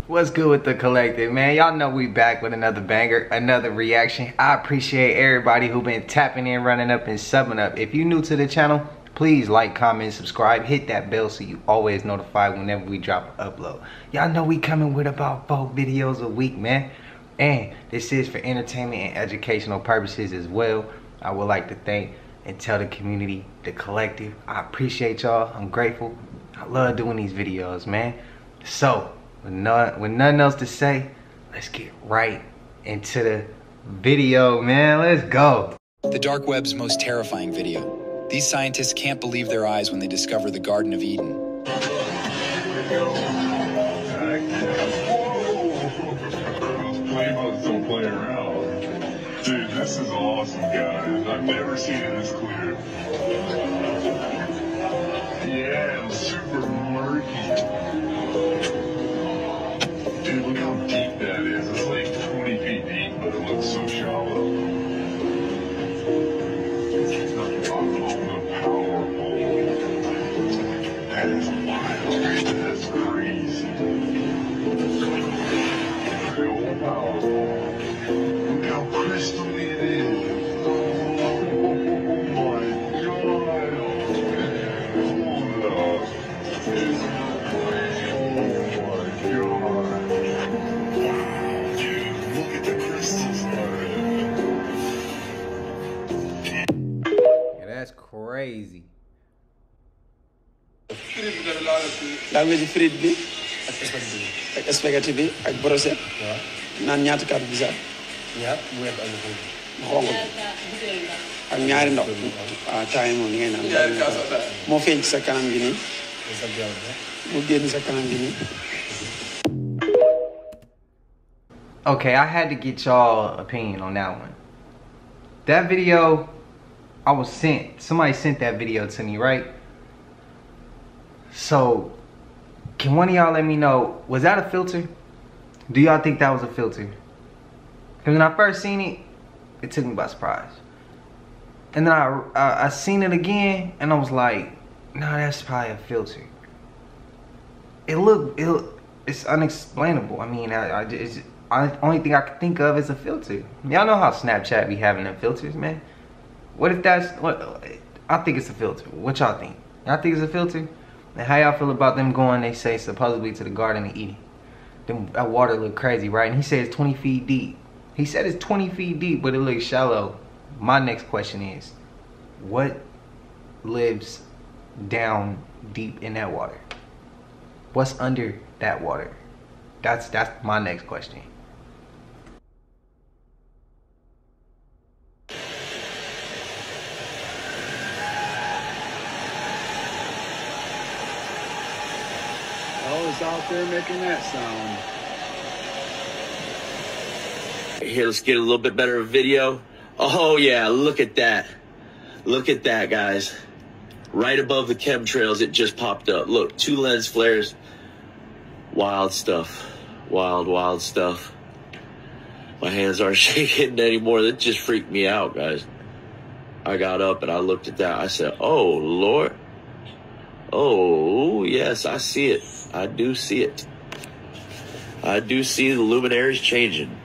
What's good with the collective, man? Y'all know we back with another banger, another reaction. I appreciate everybody who been tapping in, running up, and subbing up. If you new to the channel, please like, comment, subscribe, hit that bell so you always notified whenever we drop an upload. Y'all know we coming with about 4 videos a week, man. And this is for entertainment and educational purposes as well. I would like to thank and tell the community, the collective, I appreciate y'all. I'm grateful. I love doing these videos, man. So, with nothing else to say, let's get right into the video, man. Let's go. The dark web's most terrifying video. These scientists can't believe their eyes when they discover the Garden of Eden. Don't play around. Dude, this is awesome, guys. I've never seen it this clear. Yeah, it's super murky. Dude, look how deep that is. It's like 20 feet deep, but it looks so shallow. Powerful. That is wild. That's crazy. Real powerful. Look how crystally it is. Oh my god. Hold up. It's That's crazy. daa ngi ci frite bi ak spaghetti bi ak brochette. naan ñaata carte bisaab. bu xonq ak ñaari ndox. waaw taay moom li ngay naan moo feeñ ci sa kanam gi nii. mu génn sa kanam gi nii. Okay, I had to get y'all opinion on that one. That video, I was sent. Somebody sent that video to me, right? So, can one of y'all let me know, was that a filter? Do y'all think that was a filter? Because when I first seen it, it took me by surprise. And then I seen it again, and I was like, nah, that's probably a filter. It's unexplainable. I mean, only thing I can think of is a filter. Y'all know how Snapchat be having them filters, man. What if that's what? I think it's a filter. What y'all think? Y'all think it's a filter? And how y'all feel about them going, they say, supposedly to the Garden of Eden? That water look crazy, right? And he said it's 20 feet deep. He said it's 20 feet deep, but it looks shallow. My next question is, what lives down deep in that water? What's under that water? That's my next question. I was out there making that sound. Here, let's get a little bit better video. Oh yeah, look at that. Look at that, guys. Right above the chemtrails, it just popped up. Look, 2 lens flares. Wild stuff. Wild, wild stuff. My hands aren't shaking anymore. That just freaked me out, guys. I got up and I looked at that. I said, oh, Lord. Oh, yes, I see it. I do see it. I do see the luminaries changing.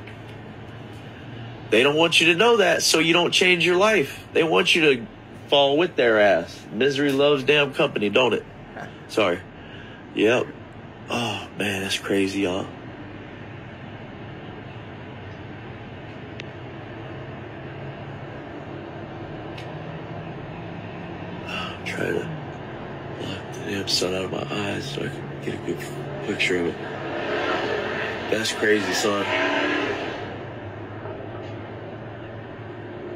They don't want you to know that, so you don't change your life. They want you to fall with their ass. Misery loves damn company, don't it? Sorry. Yep. Oh, man, that's crazy, y'all. I'm trying to block the damn sun out of my eyes so I can get a good picture of it. That's crazy, son.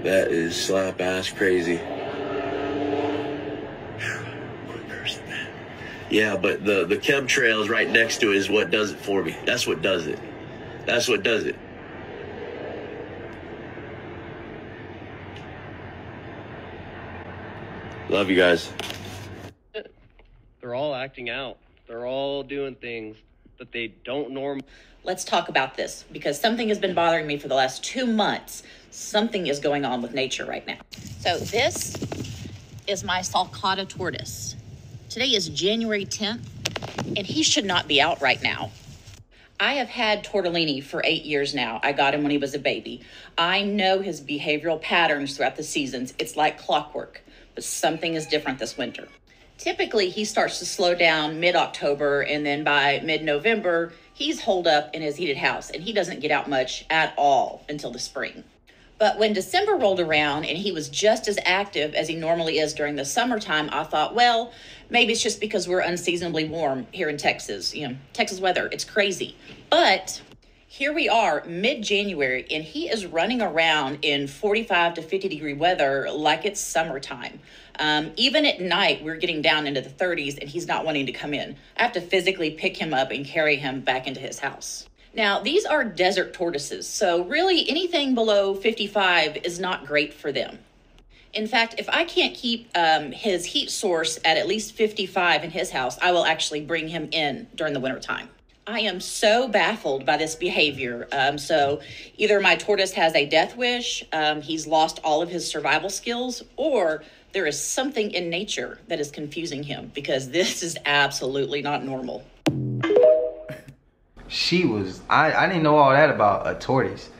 That is slap ass crazy. Yeah, but the chemtrails right next to it is what does it for me. That's what does it. That's what does it. Love you guys. They're all acting out. They're all doing things that they don't normally. Let's talk about this because something has been bothering me for the last 2 months. Something is going on with nature right now. So this is my sulcata tortoise. Today is January 10th, and he should not be out right now. I have had Tortellini for 8 years now. I got him when he was a baby. I know his behavioral patterns throughout the seasons. It's like clockwork, but something is different this winter. Typically, he starts to slow down mid-October, and then by mid-November, he's holed up in his heated house, and he doesn't get out much at all until the spring. But when December rolled around and he was just as active as he normally is during the summertime, I thought, well, maybe it's just because we're unseasonably warm here in Texas. You know, Texas weather, it's crazy. But here we are, mid-January, and he is running around in 45 to 50 degree weather like it's summertime. Even at night, we're getting down into the 30s, and he's not wanting to come in. I have to physically pick him up and carry him back into his house. Now, these are desert tortoises, so really anything below 55 is not great for them. In fact, if I can't keep his heat source at least 55 in his house, I will actually bring him in during the wintertime. I am so baffled by this behavior. So either my tortoise has a death wish, he's lost all of his survival skills, or there is something in nature that is confusing him, because this is absolutely not normal. I didn't know all that about a tortoise.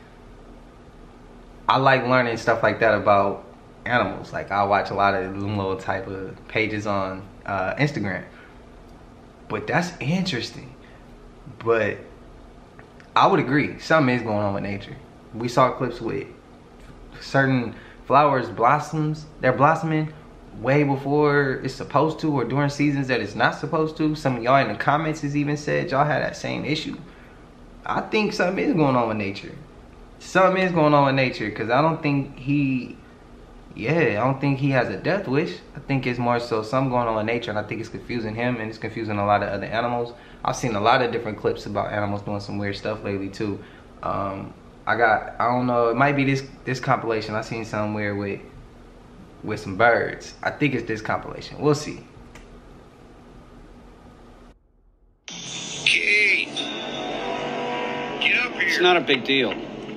I like learning stuff like that about animals. Like, I watch a lot of them little type of pages on Instagram. But that's interesting. But I would agree, something is going on with nature. We saw clips with certain flowers they're blossoming way before it's supposed to, or during seasons that it's not supposed to. Some of y'all in the comments has even said y'all had that same issue. I think something is going on with nature. Something is going on with nature, because I don't think he has a death wish. I think it's more so something going on with nature, and I think it's confusing him, and it's confusing a lot of other animals. I've seen a lot of different clips about animals doing some weird stuff lately too. I don't know, it might be this compilation. I seen something weird with some birds. I think it's this compilation. We'll see. Kate, get up here. It's not a big deal.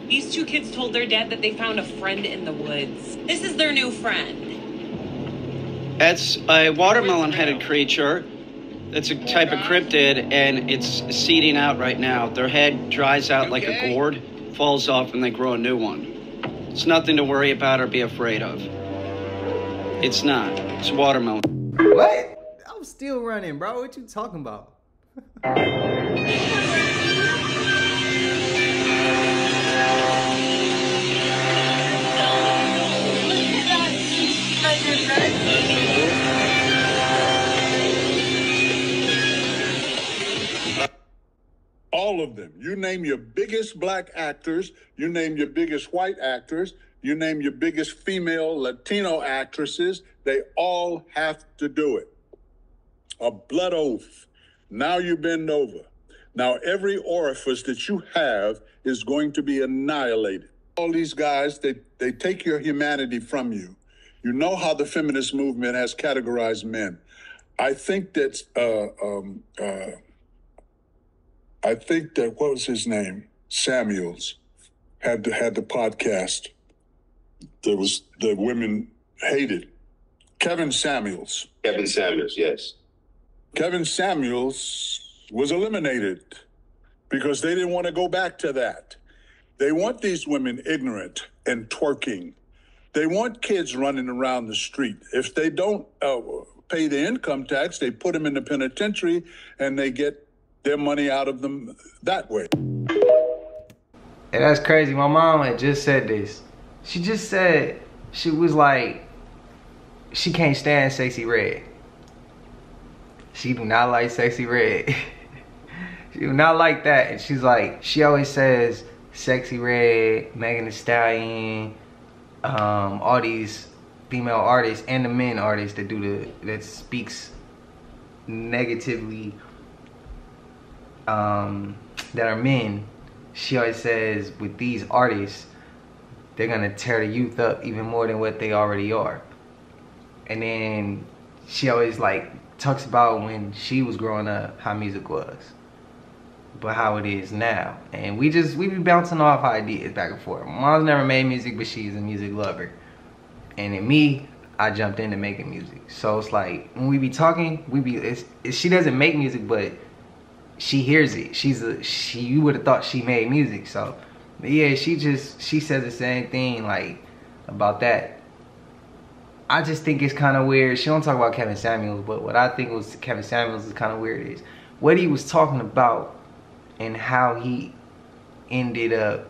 These two kids told their dad that they found a friend in the woods. This is their new friend. It's a watermelon-headed creature. It's a type of cryptid, and it's seeding out right now. Their head dries out like a gourd, falls off, and they grow a new one. It's nothing to worry about or be afraid of. It's not. It's watermelon. What? I'm still running, bro. What you talking about? All of them. You name your biggest black actors, you name your biggest white actors, you name your biggest female Latino actresses, they all have to do it. A blood oath. Now you bend over. Now every orifice that you have is going to be annihilated. All these guys, they take your humanity from you. You know how the feminist movement has categorized men. I think that what was his name? Samuels had the podcast. There was the women hated. Kevin Samuels. Kevin Samuels, yes. Kevin Samuels was eliminated because they didn't want to go back to that. They want these women ignorant and twerking. They want kids running around the street. If they don't pay the income tax, they put them in the penitentiary and they get their money out of them that way. And that's crazy. My mom had just said this. She just said, she was like, she can't stand Sexy Red. She do not like Sexy Red. She do not like that. And she's like, she always says Sexy Red, Megan Thee Stallion, all these female artists and the men artists that speaks negatively, that are men. She always says with these artists, they're gonna tear the youth up even more than what they already are. And then she always like talks about when she was growing up, how music was, but how it is now. And we be bouncing off ideas back and forth. My mom's never made music, but she's a music lover. And in me, I jumped into making music. So it's like when we be talking, she doesn't make music, but she hears it. You would have thought she made music. So but yeah, she says the same thing like about that. I just think it's kind of weird. She don't talk about Kevin Samuels, but what I think was Kevin Samuels is kind of weird is what he was talking about and how he ended up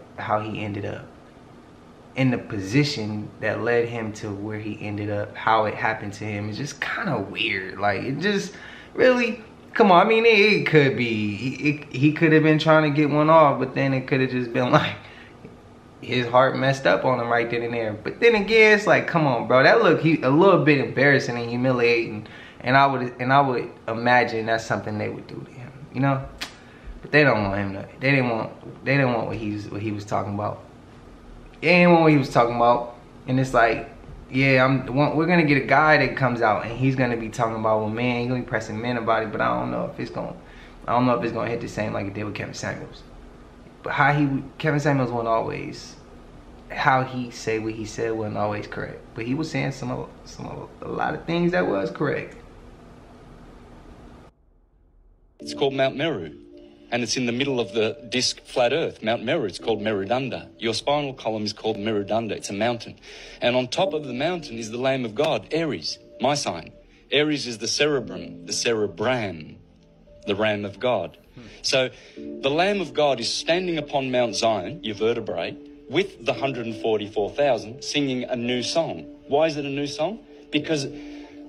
in the position that led him to where he ended up, how it happened to him. It's just kind of weird. Like, it just really, come on. I mean, it could be, he could have been trying to get one off, but then it could have just been like, his heart messed up on him right then and there. But then again, it's like, come on, bro. That looked a little bit embarrassing and humiliating. And I would imagine that's something they would do to him, you know? But they don't want him to, they didn't want what he was talking about. They didn't want what he was talking about. And it's like, yeah, we're gonna get a guy that comes out and he's gonna be talking about, well, man, he's gonna be pressing men about it, but I don't know if it's gonna hit the same like it did with Kevin Samuels. But Kevin Samuels wasn't always, how he said what he said wasn't always correct. But he was saying a lot of things that was correct. It's called Mount Meru, and it's in the middle of the disk flat earth. Mount Meru, it's called Merudanda. Your spinal column is called Merudanda. It's a mountain. And on top of the mountain is the Lamb of God, Aries, my sign. Aries is the cerebrum, the cerebram, the Ram of God. So the Lamb of God is standing upon Mount Zion, your vertebrae, with the 144,000 singing a new song. Why is it a new song? Because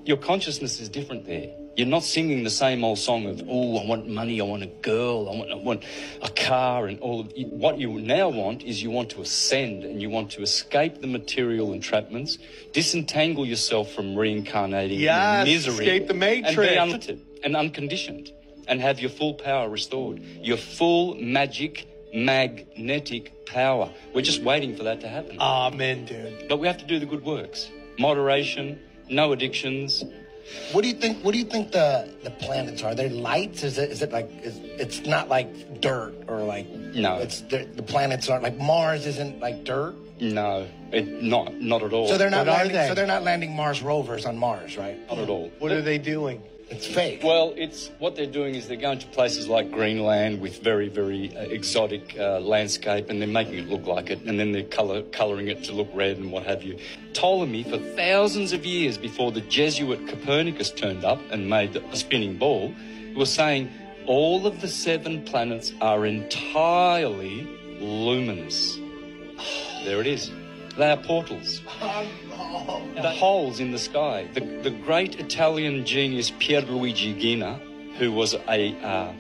your consciousness is different there. You're not singing the same old song of, oh, I want money, I want a girl, I want a car, and all of it. What you now want is you want to ascend and you want to escape the material entrapments, disentangle yourself from reincarnating in misery, escape the matrix, and be unlimited and unconditioned, and have your full power restored, your full magic, magnetic power. We're just waiting for that to happen. Amen, dude. But we have to do the good works. Moderation, no addictions. What do you think the planets are? They're lights? Is it like, it's not like dirt or like, no, it's the planets aren't like, Mars isn't like dirt? No, not at all. So they're not landing Mars rovers on Mars, right? Not at all. What are they doing? It's fake. Well, what they're doing is they're going to places like Greenland with very, very exotic landscape, and they're making it look like it, and then they're colouring it to look red and what have you. Ptolemy, for thousands of years before the Jesuit Copernicus turned up and made a spinning ball, was saying all of the 7 planets are entirely luminous. There it is. They are portals. The holes in the sky. The great Italian genius Pierluigi Gina, who was a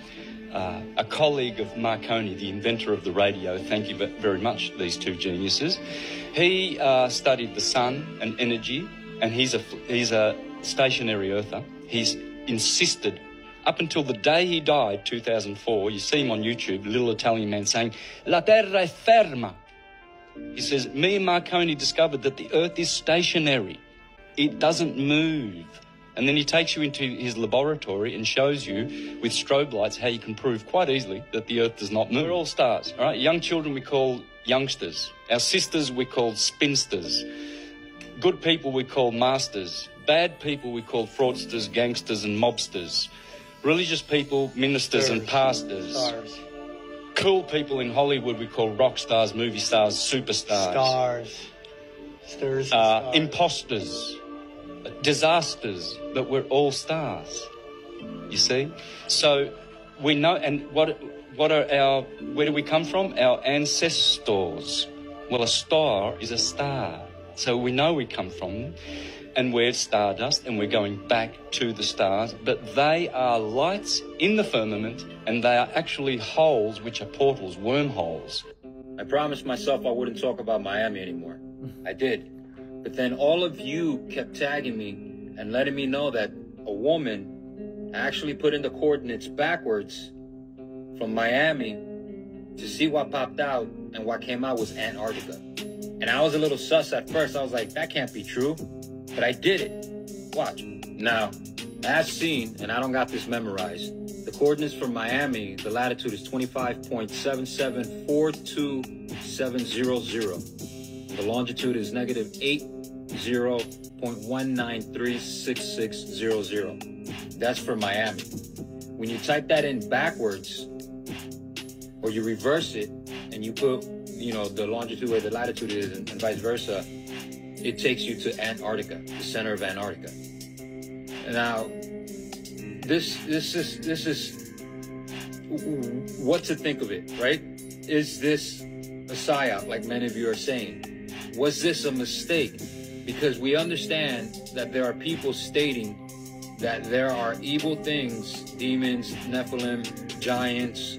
colleague of Marconi, the inventor of the radio, thank you very much, these two geniuses, he studied the sun and energy, and he's a stationary earther. He's insisted, up until the day he died, 2004, you see him on YouTube, a little Italian man saying, "La terra è ferma." He says, me and Marconi discovered that the earth is stationary. It doesn't move. And then he takes you into his laboratory and shows you with strobe lights how you can prove quite easily that the earth does not move. We're all stars, all right? Young children we call youngsters. Our sisters we call spinsters. Good people we call masters. Bad people we call fraudsters, gangsters and mobsters. Religious people, ministers and pastors. Stars. Cool people in Hollywood we call rock stars, movie stars, superstars. Stars. Stars. Stars. Imposters. Disasters. But we're all stars. You see? So we know, and what are where do we come from? Our ancestors. Well, a star is a star. So we know we come from them. And we're stardust, and we're going back to the stars, but they are lights in the firmament, and they are actually holes, which are portals, wormholes. I promised myself I wouldn't talk about Miami anymore. I did. But then all of you kept tagging me and letting me know that a woman actually put in the coordinates backwards from Miami to see what popped out, and what came out was Antarctica. And I was a little sus at first. I was like, that can't be true. But I did it. Watch. Now, as seen, and I don't got this memorized, the coordinates for Miami, the latitude is 25.7742700. The longitude is -8 0.1936600. That's for Miami. When you type that in backwards, or you reverse it, and you put, the longitude where the latitude is, and vice versa, it takes you to Antarctica, the center of Antarctica. Now, this is what to think of it, right? Is this a psyop, like many of you are saying? Was this a mistake? Because we understand that there are people stating that there are evil things, demons, Nephilim, giants,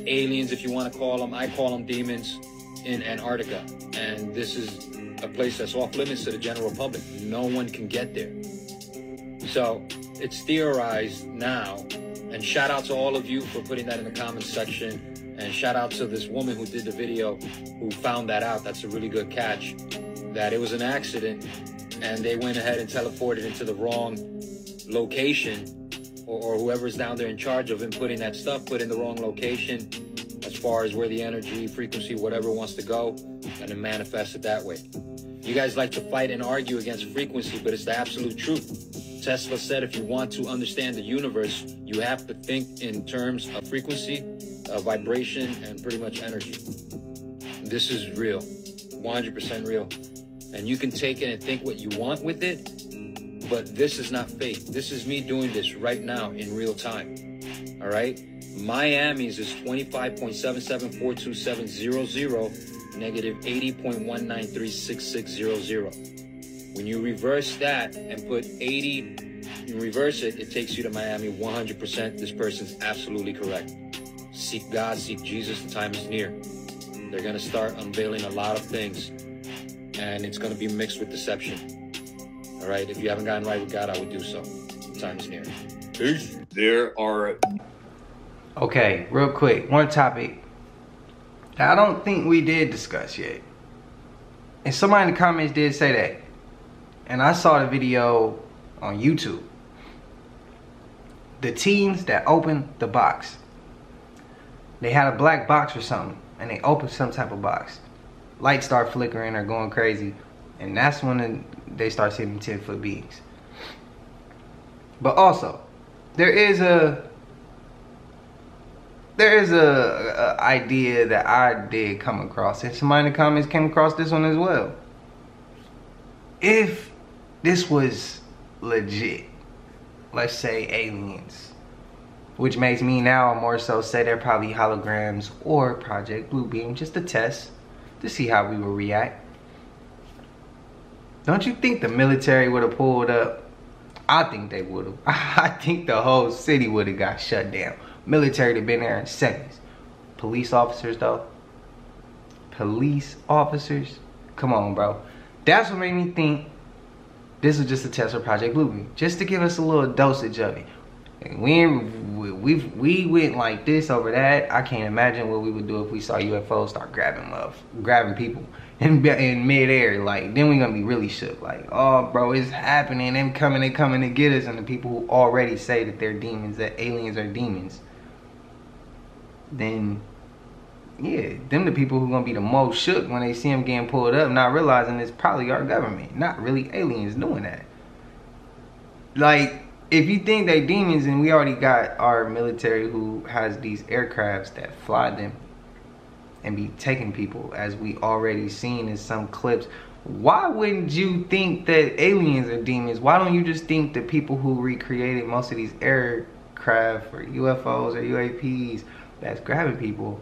aliens, if you want to call them. I call them demons, in Antarctica. And this is a place that's off limits to the general public. No one can get there. So it's theorized now. And shout out to all of you for putting that in the comments section. And shout out to this woman who did the video who found that out. That's a really good catch. That it was an accident and they went ahead and teleported into the wrong location, or whoever's down there in charge of inputting that stuff put in the wrong location as far as where the energy, frequency, whatever wants to go, and it manifested that way. You guys like to fight and argue against frequency, but it's the absolute truth. Tesla said if you want to understand the universe, you have to think in terms of frequency, vibration, and pretty much energy. This is real, 100% real. And you can take it and think what you want with it, but this is not fake. This is me doing this right now in real time. All right? Miami's is 25.774270, negative 80.1936600. When you reverse that and put 80, you reverse it, it takes you to Miami 100%. This person's absolutely correct. Seek God, seek Jesus, the time is near. They're going to start unveiling a lot of things, and it's going to be mixed with deception. All right, if you haven't gotten right with God, I would do so. The time is near. Peace. There are... Okay, real quick, one topic that I don't think we did discuss yet. And somebody in the comments did say that. And I saw the video on YouTube. The teens that opened the box. They had a black box or something, and they opened some type of box. Lights start flickering or going crazy, and that's when they start seeing 10-foot beings. But also, there is a idea that I did come across, and somebody in the comments came across this one as well. If this was legit, let's say aliens, which makes me now more so say they're probably holograms or Project Bluebeam, just a test to see how we will react. Don't you think the military would have pulled up? I think they would have. I think the whole city would have got shut down. Military would have been there in seconds. Police officers though. Police officers? Come on, bro. That's what made me think this was just a test for Project Bluebeam. Just to give us a little dosage of it. And we went like this over that. I can't imagine what we would do if we saw UFOs start grabbing people in midair. Like, then we're gonna be really shook. Like, oh, bro, it's happening. They coming to get us. And the people who already say that they're demons, that aliens are demons, then yeah, them the people who gonna be the most shook when they see them getting pulled up, not realizing it's probably our government, not really aliens doing that. Like, if you think they demons and we already got our military who has these aircrafts that fly them and be taking people, as we already seen in some clips, why wouldn't you think that aliens are demons? Why don't you just think the people who recreated most of these aircraft or UFOs or UAPs that's grabbing people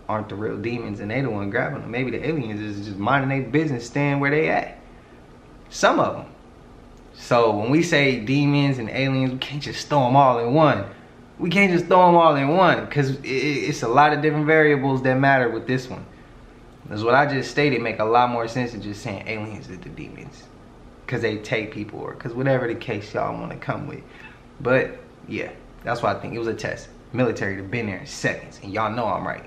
aren't the real demons and they the one grabbing them? Maybe the aliens is just minding their business, staying where they at. Some of them. So when we say demons and aliens, we can't just throw them all in one. We can't just throw them all in one, because it's a lot of different variables that matter with this one. Because what I just stated make a lot more sense than just saying aliens are the demons, because they take people, or because whatever the case y'all want to come with. But yeah, that's what I think. It was a test. Military to been there in seconds, and y'all know I'm right.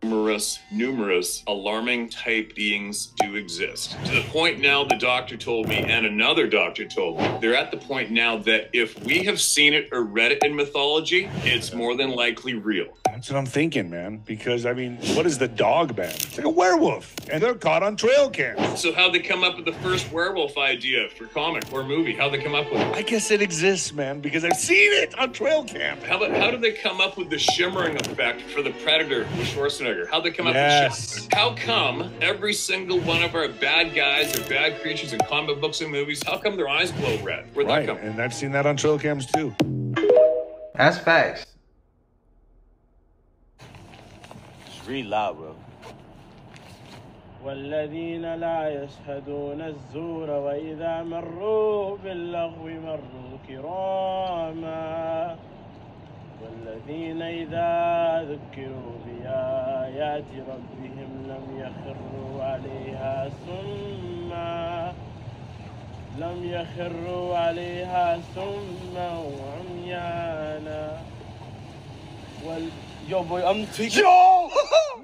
Numerous alarming type beings do exist. To the point now, the doctor told me, and another doctor told me, they're at the point now that if we have seen it or read it in mythology, it's more than likely real. That's what I'm thinking, man. Because, I mean, what is the dog ban? It's like a werewolf, and they're caught on trail cams. So how'd they come up with the first werewolf idea for comic or movie? How'd they come up with it? I guess it exists, man, because I've seen it on trail cam. How did they come up with the shimmering effect for the Predator with Schwarzenegger? How'd they come up with shimmering? How come every single one of our bad guys or bad creatures in comic books and movies, how come their eyes glow red? Where'd that come from? And I've seen that on trail cams, too. That's facts. Read loud, bro. والذين لا يشهدون الزور وإذا مروا باللغو مروا كراما والذين إذا ذكروا بآيات ربهم لم يخروا عليها سما وعميانا Yo, boy, I'm tweaking. Yo!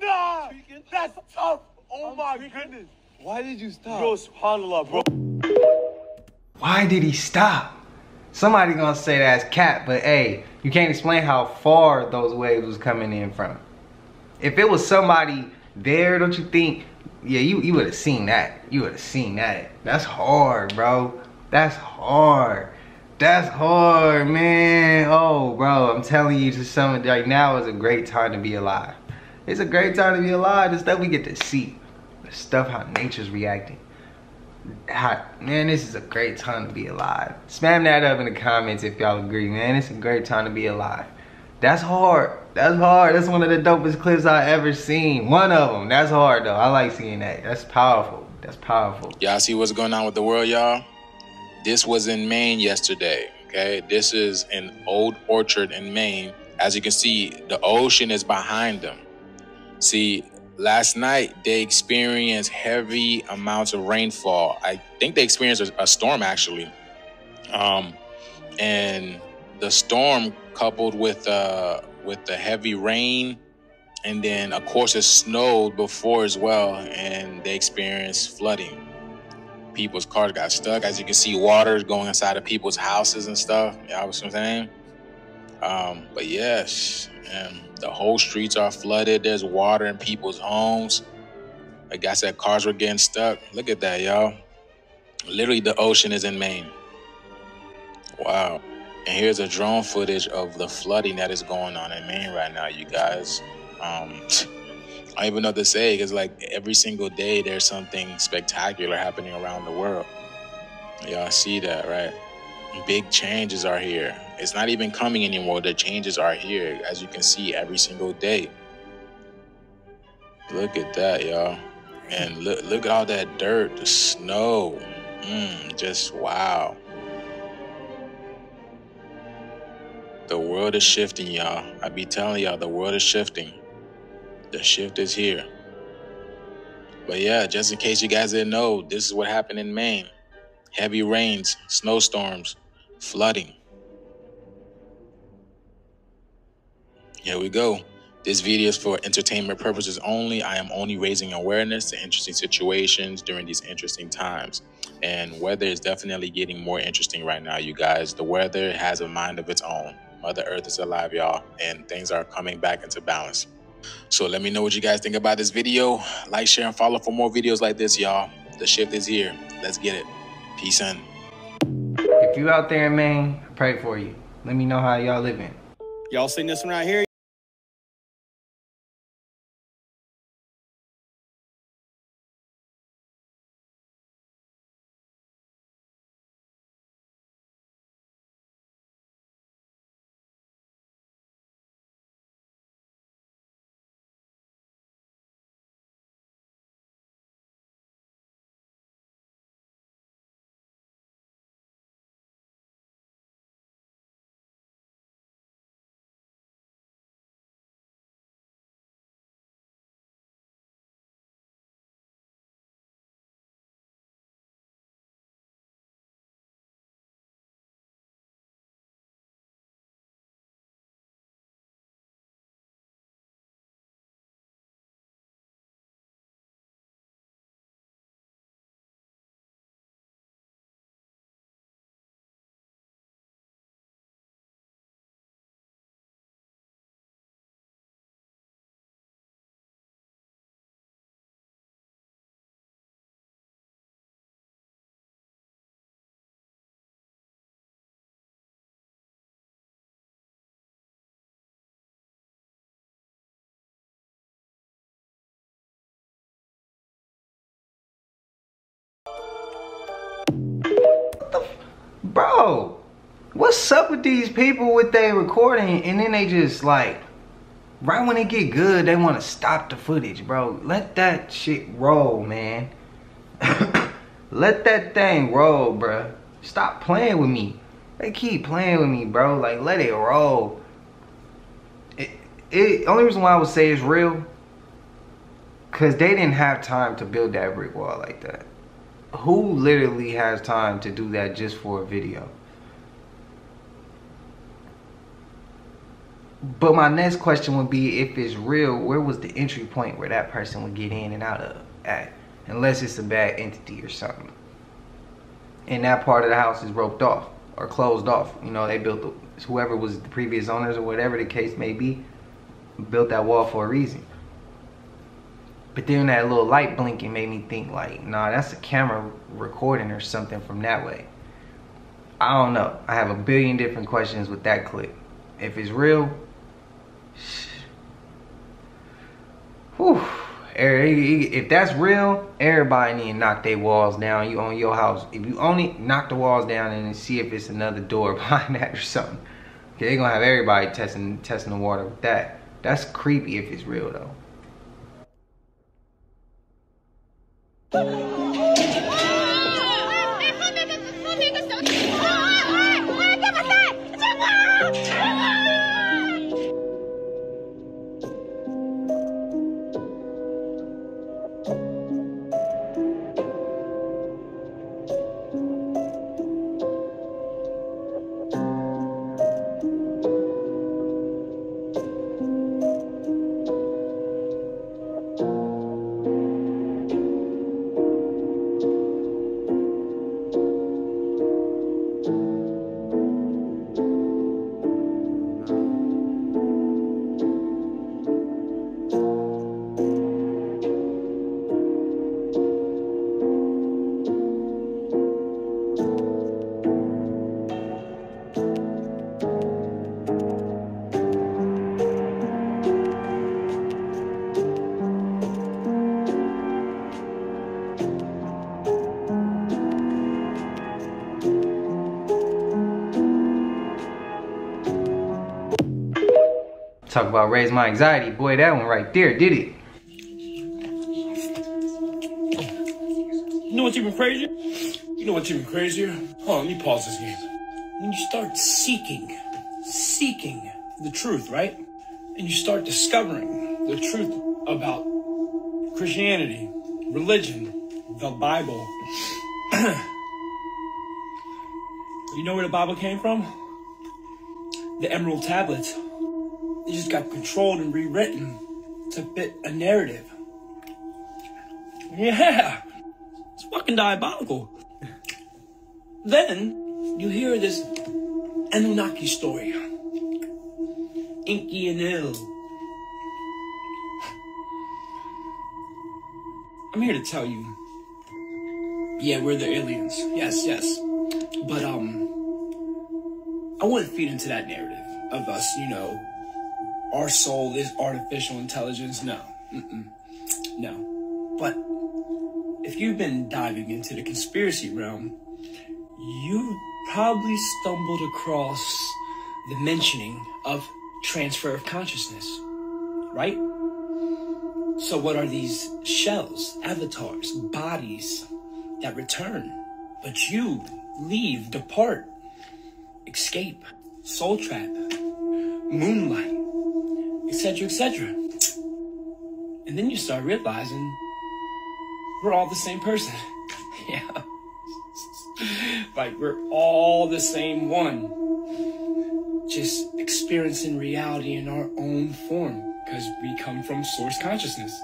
Nah! That's tough! Oh my goodness! Why did you stop? Yo, subhanAllah, bro. Why did he stop? Somebody gonna say that's cap, but hey, you can't explain how far those waves was coming in from. If it was somebody there, don't you think? Yeah, you would have seen that. You would have seen that. That's hard, bro. That's hard. That's hard, man. Oh, bro, I'm telling you, to some right now is a great time to be alive. It's a great time to be alive. The stuff we get to see, the stuff how nature's reacting. Man, this is a great time to be alive. Spam that up in the comments if y'all agree, man. It's a great time to be alive. That's hard. That's hard. That's one of the dopest clips I ever seen. One of them. That's hard though. I like seeing that. That's powerful. That's powerful. Y'all see what's going on with the world, y'all? This was in Maine yesterday, okay? This is in Old Orchard in Maine. As you can see, the ocean is behind them. See, last night they experienced heavy amounts of rainfall. I think they experienced a storm actually. And the storm coupled with the heavy rain, and then of course it snowed before as well, and they experienced flooding. People's cars got stuck. As you can see, water going inside of people's houses and stuff. You know what I'm saying? But yes, the whole streets are flooded. There's water in people's homes. Like I said, cars were getting stuck. Look at that, y'all. Literally, the ocean is in Maine. Wow. And here's a drone footage of the flooding that is going on in Maine right now, you guys. I don't even know what to say, because like every single day there's something spectacular happening around the world. Y'all see that, right? Big changes are here. It's not even coming anymore. The changes are here, as you can see, every single day. Look at that, y'all. And look at all that dirt, the snow. Just wow. The world is shifting, y'all. I be telling y'all, the world is shifting. The shift is here. But yeah, just in case you guys didn't know, this is what happened in Maine. Heavy rains, snowstorms, flooding. Here we go. This video is for entertainment purposes only. I am only raising awareness to interesting situations during these interesting times. And weather is definitely getting more interesting right now, you guys. The weather has a mind of its own. Mother Earth is alive, y'all, and things are coming back into balance. So let me know what you guys think about this video. Like, share, and follow for more videos like this, y'all. The shift is here. Let's get it. Peace in. If you out there in Maine, I pray for you. Let me know how y'all living. Y'all seen this one right here? Bro, what's up with these people with their recording and then they just like, right when they get good, they want to stop the footage, bro. Let that shit roll, man. Let that thing roll, bro. Stop playing with me. They keep playing with me, bro. Like, let it roll. Only reason why I would say it's real, because they didn't have time to build that brick wall like that. Who literally has time to do that just for a video? But my next question would be, if it's real, where was the entry point where that person would get in and out of at? Unless it's a bad entity or something. And that part of the house is roped off or closed off. You know, they built, whoever was the previous owners or whatever the case may be, built that wall for a reason. But then that little light blinking made me think like, nah, that's a camera recording or something from that way. I don't know. I have a billion different questions with that clip. If it's real, whew, if that's real, everybody need to knock their walls down. You own your house. If you only knock the walls down and then see if it's another door behind that or something. Okay, they're gonna have everybody testing the water with that. That's creepy if it's real though. Talk about raise my anxiety. Boy, that one right there did it. You know what's even crazier? You know what's even crazier? Hold on, let me pause this game. When you start seeking the truth, right? And you start discovering the truth about Christianity, religion, the Bible. You know where the Bible came from? The Emerald Tablets. They just got controlled and rewritten to fit a narrative. Yeah, it's fucking diabolical. Then you hear this Anunnaki story. Inky and Ill. I'm here to tell you, yeah, we're the aliens. Yes. But I wouldn't feed into that narrative of us, you know, our soul is artificial intelligence. No. No. But if you've been diving into the conspiracy realm, you probably stumbled across the mentioning of transfer of consciousness, right? So what are these shells, avatars, bodies that return? But you leave, depart, escape, soul trap, moonlight, etc., etc. And then you start realizing we're all the same person. Yeah. Like we're all the same one. Just experiencing reality in our own form because we come from source consciousness.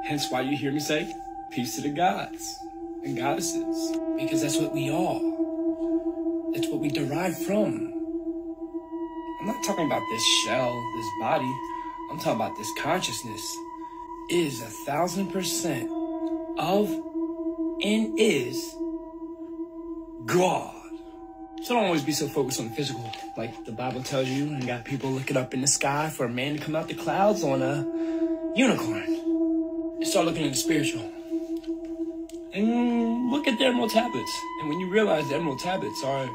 Hence why you hear me say, peace to the gods and goddesses. Because that's what we are. That's what we derive from. I'm not talking about this shell, this body. I'm talking about this consciousness is 1,000% of and is God. So don't always be so focused on the physical, like the Bible tells you, and got people looking up in the sky for a man to come out the clouds on a unicorn. And start looking at the spiritual. And look at the Emerald Tablets. And when you realize the Emerald Tablets are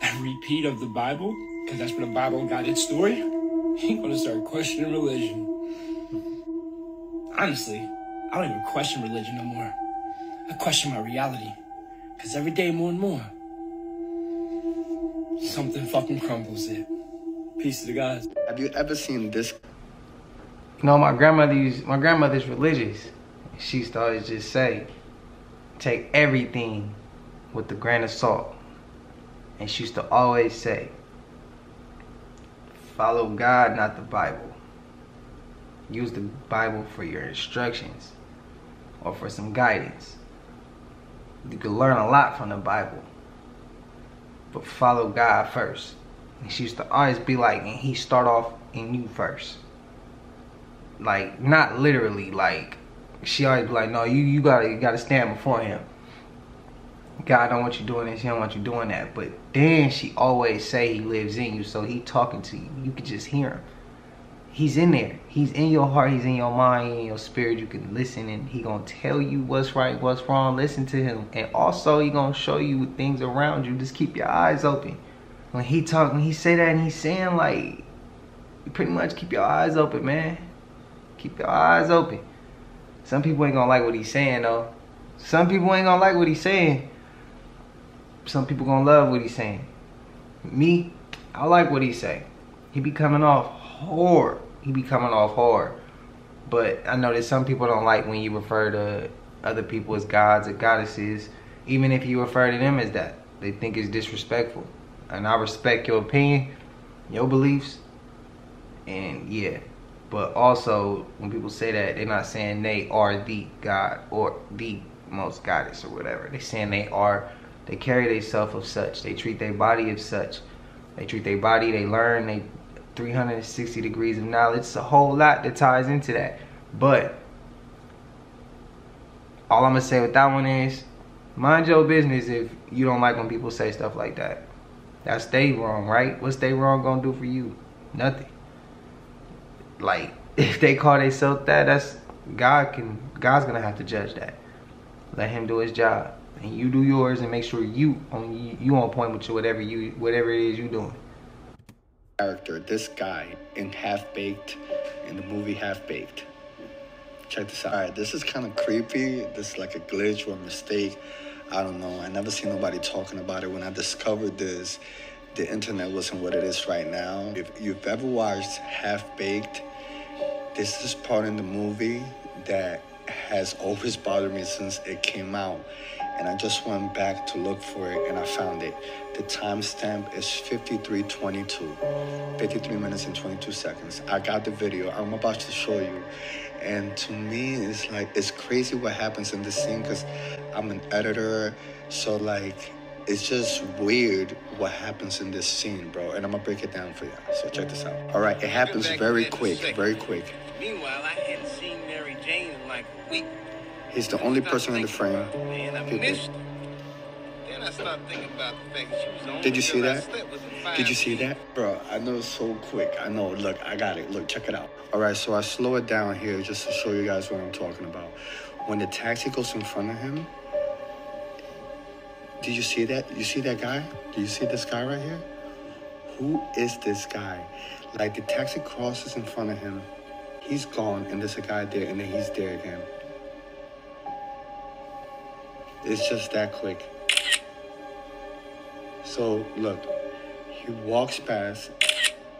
a repeat of the Bible, because that's where the Bible got its story, you're gonna start questioning religion. Honestly, I don't even question religion no more. I question my reality. Because every day more and more, something fucking crumbles it. Peace to the guys. Have you ever seen this? You know, my grandmother's religious. She used to always just say, take everything with a grain of salt. And she used to always say, follow God, not the Bible. Use the Bible for your instructions or for some guidance. You can learn a lot from the Bible, but follow God first. And she used to always be like, and he start off in you first. Like, not literally, like, she always be like, no, you gotta stand before him. God don't want you doing this, he don't want you doing that. But then she always say he lives in you, so he talking to you. You can just hear him. He's in there. He's in your heart. He's in your mind, in your spirit. You can listen, and he gonna tell you what's right, what's wrong. Listen to him, and also he gonna show you things around you. Just keep your eyes open. When he say that, and he's saying, like, you pretty much keep your eyes open, man. Keep your eyes open. Some people ain't gonna like what he's saying, though. Some people ain't gonna like what he's saying. Some people gonna love what he's saying. Me, I like what he say. He be coming off hard. He be coming off hard. But I know that some people don't like when you refer to other people as gods or goddesses, even if you refer to them as that. They think it's disrespectful. And I respect your opinion, your beliefs, and yeah. But also, when people say that, they're not saying they are the God or the most goddess or whatever. They're saying they carry themselves of such. They treat their body as such. They treat their body, they learn, they 360 degrees of knowledge. It's a whole lot that ties into that. But all I'm gonna say with that one is, mind your business if you don't like when people say stuff like that. That's they wrong, right? What's they wrong gonna do for you? Nothing. Like, if they call themselves that, that's God's gonna have to judge that. Let him do his job, and you do yours, and make sure you on point with whatever it is you doing. Character, this guy in Half-Baked, in the movie Half-Baked. Check this out. All right, this is kind of creepy. This is like a glitch or a mistake. I don't know. I never seen nobody talking about it. When I discovered this, the internet wasn't what it is right now. If you've ever watched Half-Baked, there's this part in the movie that has always bothered me since it came out. And I just went back to look for it, and I found it. The timestamp is 53:22, 53 minutes and 22 seconds. I got the video. I'm about to show you. And to me, it's like, it's crazy what happens in this scene, because I'm an editor. So like, it's just weird what happens in this scene, bro. And I'm gonna break it down for you. So check this out. All right, it happens very quick, very quick. Meanwhile, I hadn't seen Mary Jane in like a week. He's the only person in the frame. Man, I missed her. Then I started thinking about the fact that she was the only Did you see girl I that? slept with in 5 Did you see years. that? Bro, I know it's so quick. I know. Look, I got it. Look, check it out. All right, so I slow it down here just to show you guys what I'm talking about. When the taxi goes in front of him, did you see that? You see that guy? Do you see this guy right here? Who is this guy? Like, the taxi crosses in front of him. He's gone, and there's a guy there, and then he's there again. It's just that quick. So, look, he walks past,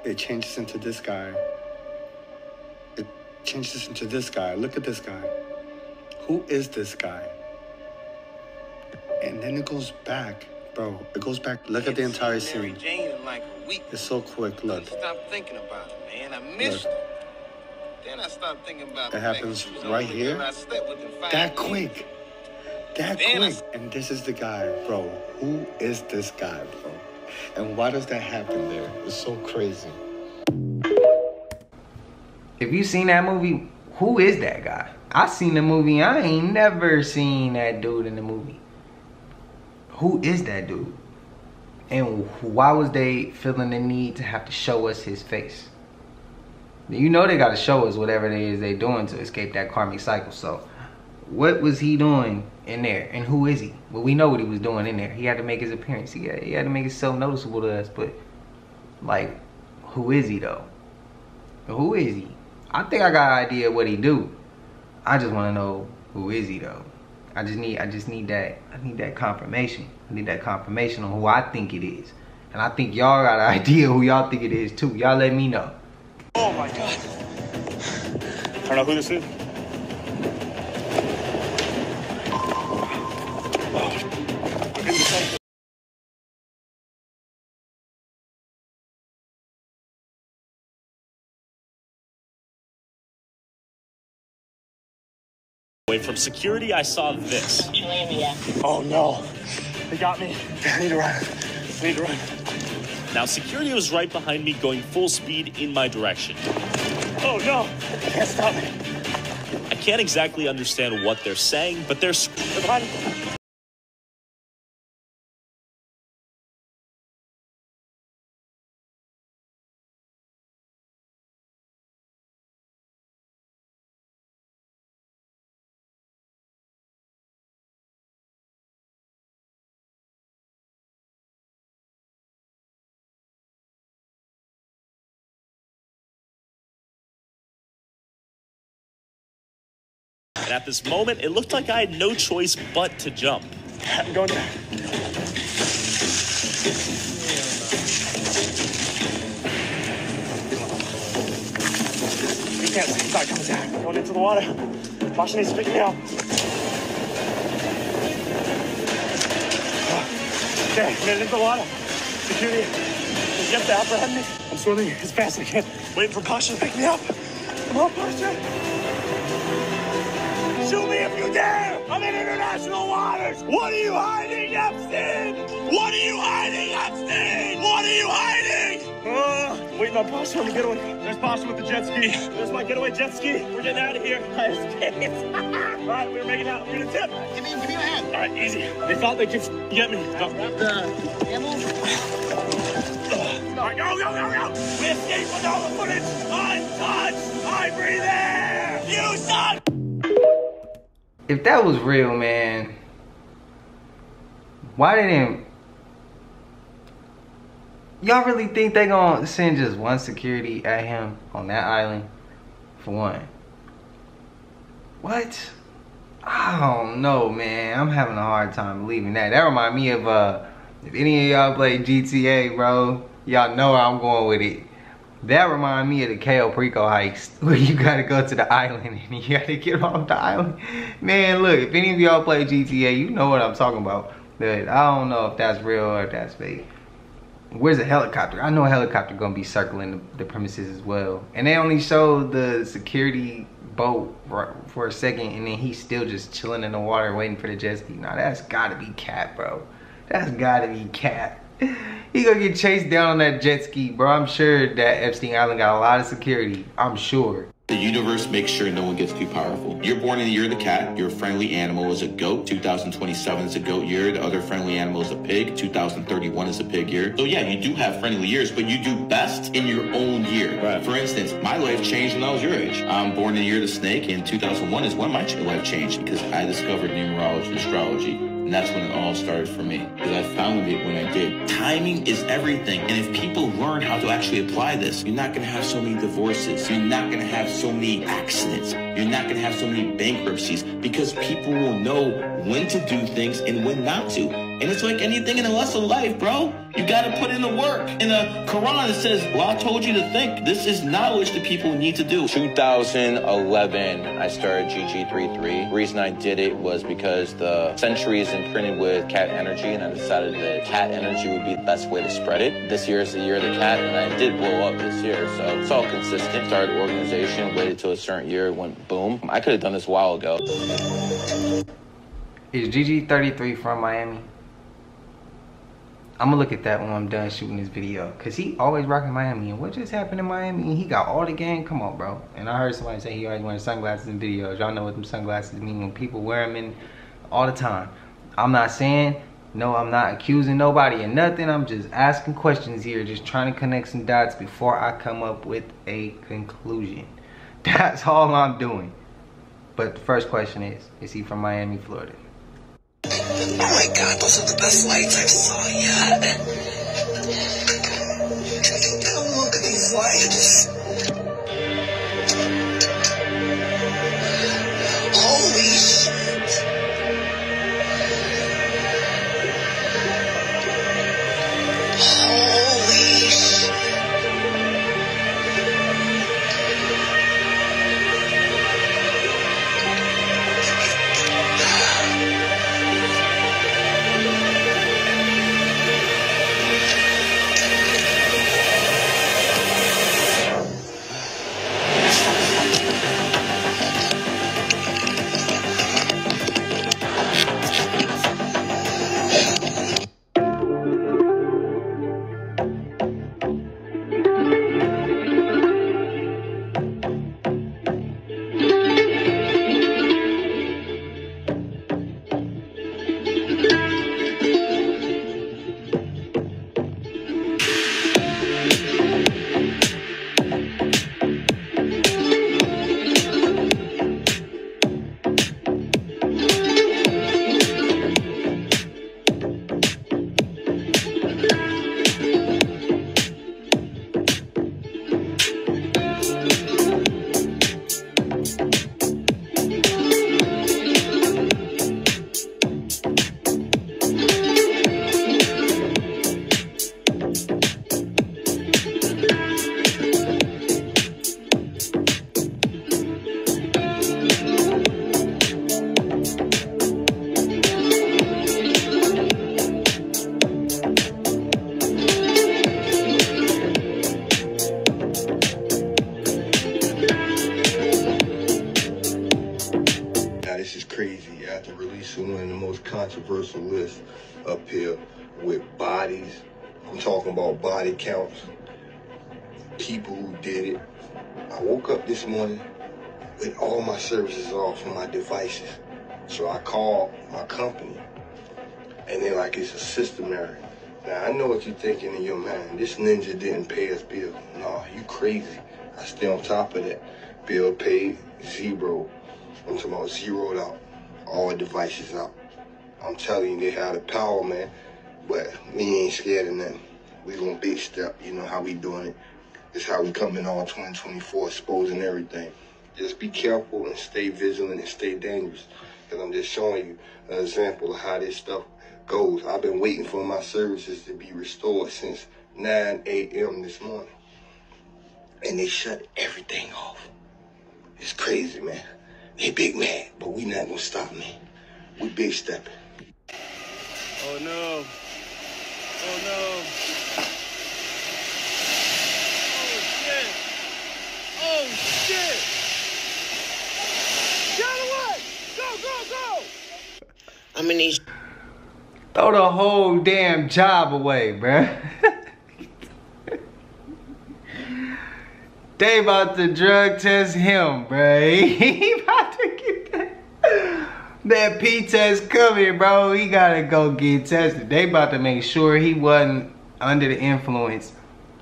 it changes into this guy. It changes into this guy. Look at this guy. Who is this guy? And then it goes back, bro. It goes back. Look at the entire Mary scene. Jane in like a week. It's so quick, look. Stop thinking about it, man. I missed her. Then I started thinking about the It fact happens that she was the right only here. girl I slept with in 5 That years. quick. That Then I- quick. And this is the guy, bro. Who is this guy, bro? And why does that happen there? It's so crazy. If you seen that movie, who is that guy? I seen the movie. I ain't never seen that dude in the movie. Who is that dude? And why was they feeling the need to have to show us his face? You know they got to show us whatever it is they doing to escape that karmic cycle. So What was he doing in there? And who is he? Well, we know what he was doing in there. He had to make his appearance. He had to make himself noticeable to us. But, like, who is he, though? Who is he? I think I got an idea of what he do. I just want to know, who is he, though? I need that confirmation. I need that confirmation on who I think it is. And I think y'all got an idea who y'all think it is, too. Y'all let me know. Oh, my God. I don't know who this is. From security, I saw this. Oh no, they got me. I need to run. I need to run. Now, security was right behind me, going full speed in my direction. Oh no, they can't stop me. I can't exactly understand what they're saying, but they're behind me. And at this moment, it looked like I had no choice but to jump. I'm going down. You can't start coming down. I'm going into the water. Masha needs to pick me up. Okay, I'm getting into the water. Security is just to apprehend me. I'm swimming as fast as I can, waiting for Pasha to pick me up. Come on, Pasha. Shoot me if you dare! I'm in international waters! What are you hiding, Epstein? What are you hiding, Epstein? What are you hiding? Waiting on Pasha on the getaway. There's Pasha with the jet ski. There's my getaway jet ski. We're getting out of here. I escaped. All right, we're making out. We're gonna tip. Give me a hand. All right, easy. They thought they could get me. Go. Grab the ammo. All right, go. We escaped with all the footage untouched. I breathe air. You suck. If that was real, man, why didn't y'all really think they gonna send just one security at him on that island? For one, what? I don't know, man. I'm having a hard time believing that. That remind me of if any of y'all play GTA, bro, y'all know where I'm going with it. That remind me of the Cayo Perico heist, where you gotta go to the island and you gotta get off the island. Man, look, if any of y'all play GTA, you know what I'm talking about. But I don't know if that's real or if that's fake. Where's the helicopter? I know a helicopter gonna be circling the premises as well. And they only showed the security boat for a second, and then he's still just chilling in the water waiting for the jet ski. Now that's gotta be cap, bro. That's gotta be cap. He gonna get chased down on that jet ski, bro. I'm sure that Epstein Island got a lot of security. I'm sure. The universe makes sure no one gets too powerful. You're born in the year of the cat. Your friendly animal is a goat. 2027 is a goat year. The other friendly animal is a pig. 2031 is a pig year. So yeah, you do have friendly years, but you do best in your own year. Right. For instance, my life changed when I was your age. I'm born in the year of the snake, and 2001 is when my life changed because I discovered numerology, astrology. And that's when it all started for me, because I found it when I did. Timing is everything. And if people learn how to actually apply this, you're not gonna have so many divorces. You're not gonna have so many accidents. You're not gonna have so many bankruptcies, because people will know when to do things and when not to. And it's like anything in the lesson of life, bro. You gotta put in the work. In the Quran, it says, Allah told you to think. This is knowledge that people need to do. 2011, I started GG33. The reason I did it was because the Century is imprinted with cat energy, and I decided that cat energy would be the best way to spread it. This year is the year of the cat, and I did blow up this year, so it's all consistent. Started the organization, waited till a certain year, went boom. I could have done this a while ago. Is GG33 from Miami? I'm gonna look at that when I'm done shooting this video, cause he always rocking Miami. And what just happened in Miami? And he got all the gang. Come on, bro. And I heard somebody say he always wearing sunglasses in videos. Y'all know what them sunglasses mean when people wear them in all the time. I'm not saying, no, I'm not accusing nobody of nothing. I'm just asking questions here, just trying to connect some dots before I come up with a conclusion. That's all I'm doing. But the first question is he from Miami, Florida? Oh my God, those are the best lights I've saw yet. Oh, look at these lights. Holy shit. Holy shit. Controversial list up here with bodies. I'm talking about body counts, people who did it. I woke up this morning with all my services off on my devices. So I called my company and they're like, it's a system error. Now I know what you're thinking in your mind. This ninja didn't pay us bill. No, you crazy. I stay on top of that. Bill paid, zero. I'm talking about zeroed out. All devices out. I'm telling you, they have the power, man. But me ain't scared of nothing. We gonna big step, you know how we doing it. It's how we come in all 2024, exposing everything. Just be careful and stay vigilant and stay dangerous. Because I'm just showing you an example of how this stuff goes. I've been waiting for my services to be restored since 9 a.m. this morning. And they shut everything off. It's crazy, man. They big mad, but we not gonna stop, man. We big stepping. Oh no. Oh no. Oh shit. Oh shit. Get away! Go, go, go! I'm gonna need. Throw the whole damn job away, bruh. They about to drug test him, bruh. He about to get that P test coming, bro. He gotta go get tested. They about to make sure he wasn't under the influence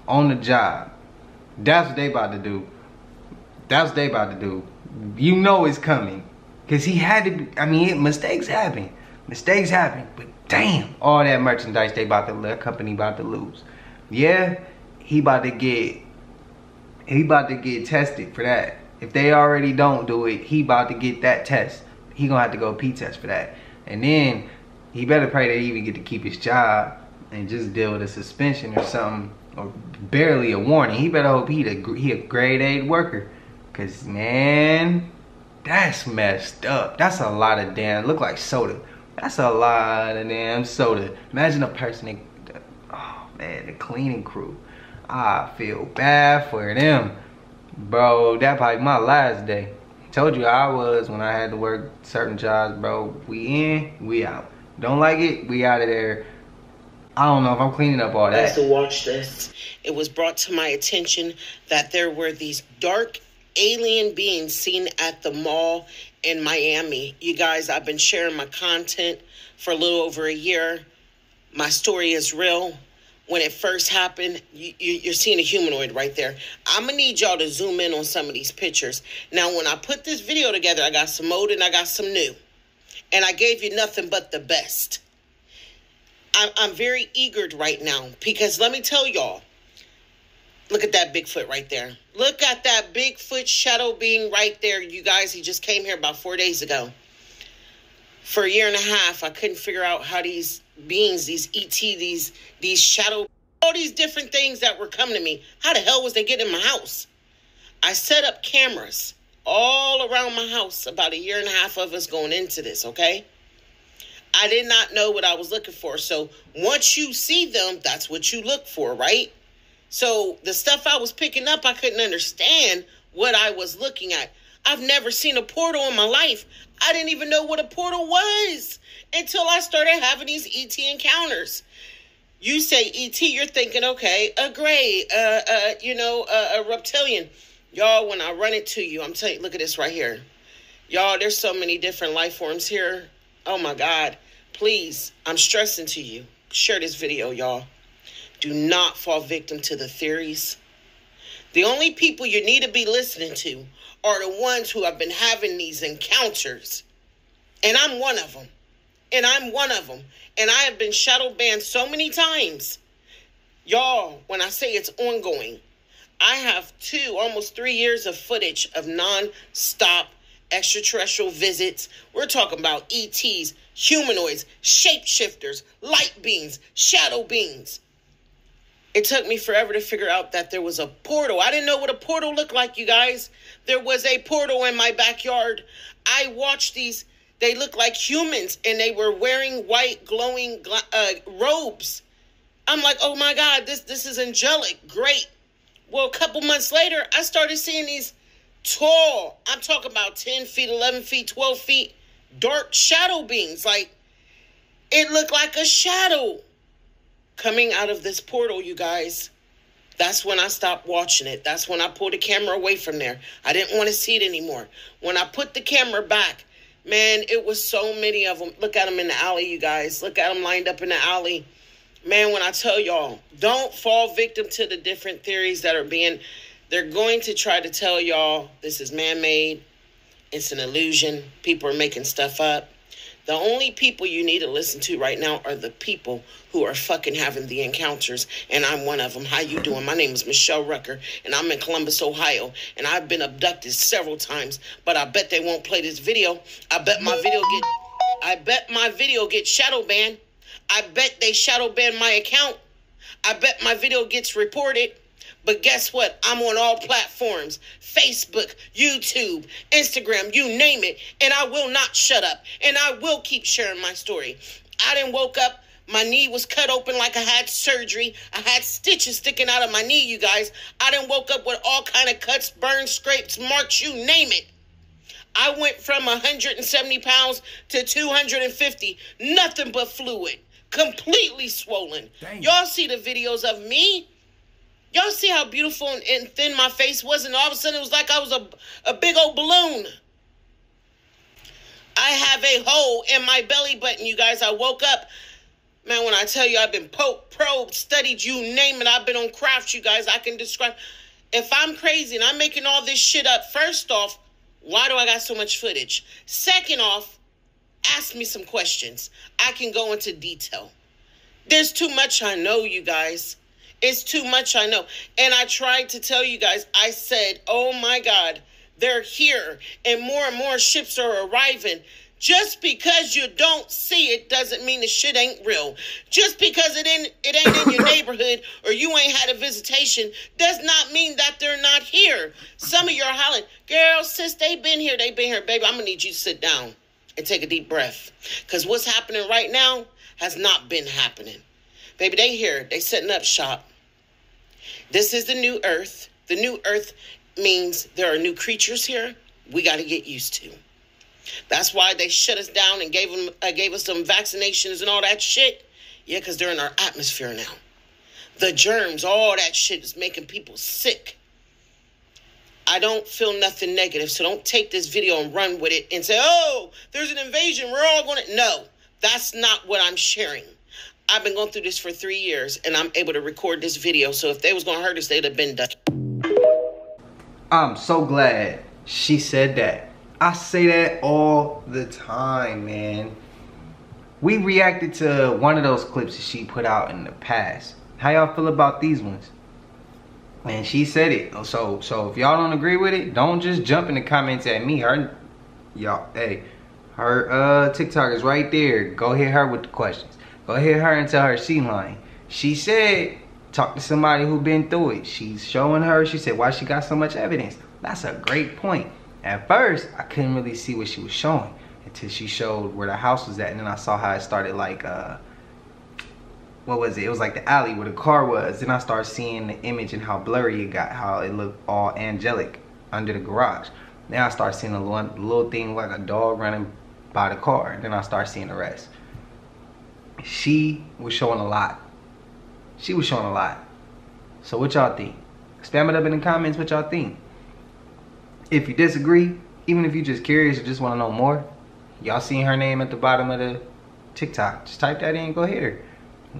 on the job. That's what they about to do. That's what they about to do. You know it's coming. Cause he had to be, I mean, mistakes happen. Mistakes happen. But damn, all that merchandise they about to, the company about to lose. Yeah, he about to get tested for that. If they already don't do it, he about to get that test. He gonna have to go P-test for that. And then he better pray that he even get to keep his job and just deal with a suspension or something, or barely a warning. He better hope he a grade A worker. Cause man, that's messed up. That's a lot of damn, look like soda. That's a lot of damn soda. Imagine a person that, oh man, the cleaning crew. I feel bad for them. Bro, that probably my last day. Told you how I was when I had to work certain jobs, bro. We in, we out. Don't like it, we out of there. I don't know if I'm cleaning up all that. I have to watch this. It was brought to my attention that there were these dark alien beings seen at the mall in Miami. You guys, I've been sharing my content for a little over a year. My story is real. when it first happened, you're seeing a humanoid right there. I'm going to need y'all to zoom in on some of these pictures. Now, when I put this video together, I got some old and I got some new. And I gave you nothing but the best. I'm very eager right now because let me tell y'all, look at that Bigfoot right there. Look at that Bigfoot shadow being right there. You guys, he just came here about 4 days ago. For a year and a half, I couldn't figure out how these beings, these ET, these shadow, all these different things that were coming to me, how the hell was they getting in my house? I set up cameras all around my house, about a year and a half of us going into this, okay? I did not know what I was looking for. So once you see them, that's what you look for, right? So the stuff I was picking up, I couldn't understand what I was looking at. I've never seen a portal in my life. I didn't even know what a portal was until I started having these ET encounters. You say ET, you're thinking, okay, a gray, a reptilian. Y'all, when I run it to you, I'm telling you, look at this right here. Y'all, there's so many different life forms here. Oh my God. Please, I'm stressing to you. Share this video, y'all. Do not fall victim to the theories. The only people you need to be listening to are the ones who have been having these encounters. And I'm one of them. And I have been shadow banned so many times. Y'all, when I say it's ongoing, I have almost 3 years of footage of non-stop extraterrestrial visits. We're talking about ETs, humanoids, shapeshifters, light beings, shadow beings. It took me forever to figure out that there was a portal. I didn't know what a portal looked like, you guys. There was a portal in my backyard. I watched these. They looked like humans, and they were wearing white glowing robes. I'm like, oh my God, this is angelic. Great. Well, a couple months later, I started seeing these tall, I'm talking about 10 feet, 11 feet, 12 feet, dark shadow beings. Like, it looked like a shadow coming out of this portal, you guys. That's when I stopped watching it. That's when I pulled the camera away from there. I didn't want to see it anymore. When I put the camera back, man, it was so many of them. Look at them in the alley, you guys. Look at them lined up in the alley. Man, when I tell y'all, don't fall victim to the different theories that are they're going to try to tell y'all this is man-made. It's an illusion. People are making stuff up. The only people you need to listen to right now are the people who are fucking having the encounters, and I'm one of them. How you doing? My name is Michelle Rucker, and I'm in Columbus, Ohio, and I've been abducted several times, but I bet they won't play this video. I bet my video gets shadow banned. I bet they shadow ban my account. I bet my video gets reported. But guess what? I'm on all platforms. Facebook, YouTube, Instagram, you name it. And I will not shut up. And I will keep sharing my story. I didn't woke up. My knee was cut open like I had surgery. I had stitches sticking out of my knee, you guys. I didn't woke up with all kind of cuts, burns, scrapes, marks, you name it. I went from 170 pounds to 250. Nothing but fluid. Completely swollen. Dang. Y'all see the videos of me? Y'all see how beautiful and thin my face was? And all of a sudden, it was like I was a big old balloon. I have a hole in my belly button, you guys. I woke up. Man, when I tell you I've been poked, probed, studied, you name it. I've been on craft, you guys. I can describe. If I'm crazy and I'm making all this shit up, first off, why do I got so much footage? Second off, ask me some questions. I can go into detail. There's too much I know, you guys. It's too much I know. And I tried to tell you guys, I said, oh my God, they're here. And more ships are arriving. Just because you don't see it doesn't mean the shit ain't real. Just because it ain't in your neighborhood or you ain't had a visitation does not mean that they're not here. Some of you are hollering, girl, sis, they been here. Baby, I'm going to need you to sit down and take a deep breath. Because what's happening right now has not been happening. Baby, they here. They setting up shop. This is the new earth. The new earth means there are new creatures here we got to get used to. That's why they shut us down and gave us some vaccinations and all that shit. Yeah, because they're in our atmosphere now. The germs, all that shit is making people sick. I don't feel nothing negative, so don't take this video and run with it and say, oh, there's an invasion. We're all going to... No, that's not what I'm sharing. I've been going through this for 3 years, and I'm able to record this video. So if they was going to hurt us, they'd have been done. I'm so glad she said that. I say that all the time, man. We reacted to one of those clips that she put out in the past. How y'all feel about these ones? And she said it. So if y'all don't agree with it, don't just jump in the comments at me. Her TikTok is right there. Go hit her with the questions. Go hit her and tell her she lying. She said, talk to somebody who been through it. She's showing her. She said, why she got so much evidence? That's a great point. At first, I couldn't really see what she was showing until she showed where the house was at, and then I saw how it started like what was it? It was like the alley where the car was. Then I started seeing the image and how blurry it got, how it looked all angelic under the garage. Now I start seeing a little thing like a dog running by the car. Then I start seeing the rest. She was showing a lot. She was showing a lot. So what y'all think? Spam it up in the comments what y'all think. If you disagree, even if you just curious or just want to know more, y'all seen her name at the bottom of the TikTok. Just type that in, go hit her.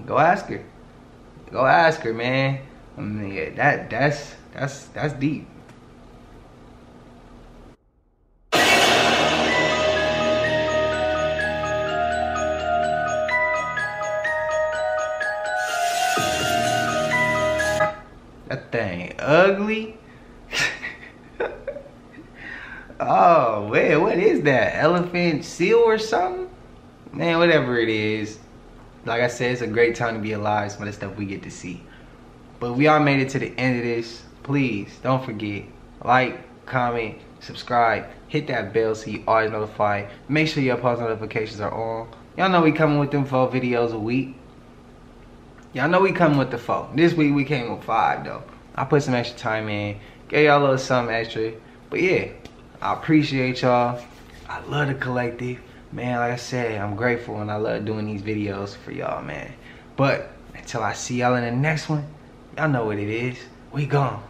Go ask her. Go ask her, man. I mean, yeah, that's deep. That thing ugly. Oh, man, what is that? Elephant seal or something? Man, whatever it is. Like I said, it's a great time to be alive. Some of the stuff we get to see. But we all made it to the end of this. Please, don't forget. Like, comment, subscribe. Hit that bell so you always notified. Make sure your post notifications are on. Y'all know we coming with them 4 videos a week. Y'all know we coming with the 4. This week we came with 5 though. I put some extra time in. Gave y'all a little something extra. But yeah, I appreciate y'all. I love the collective. Man, like I said, I'm grateful and I love doing these videos for y'all, man. But until I see y'all in the next one, y'all know what it is. We gone.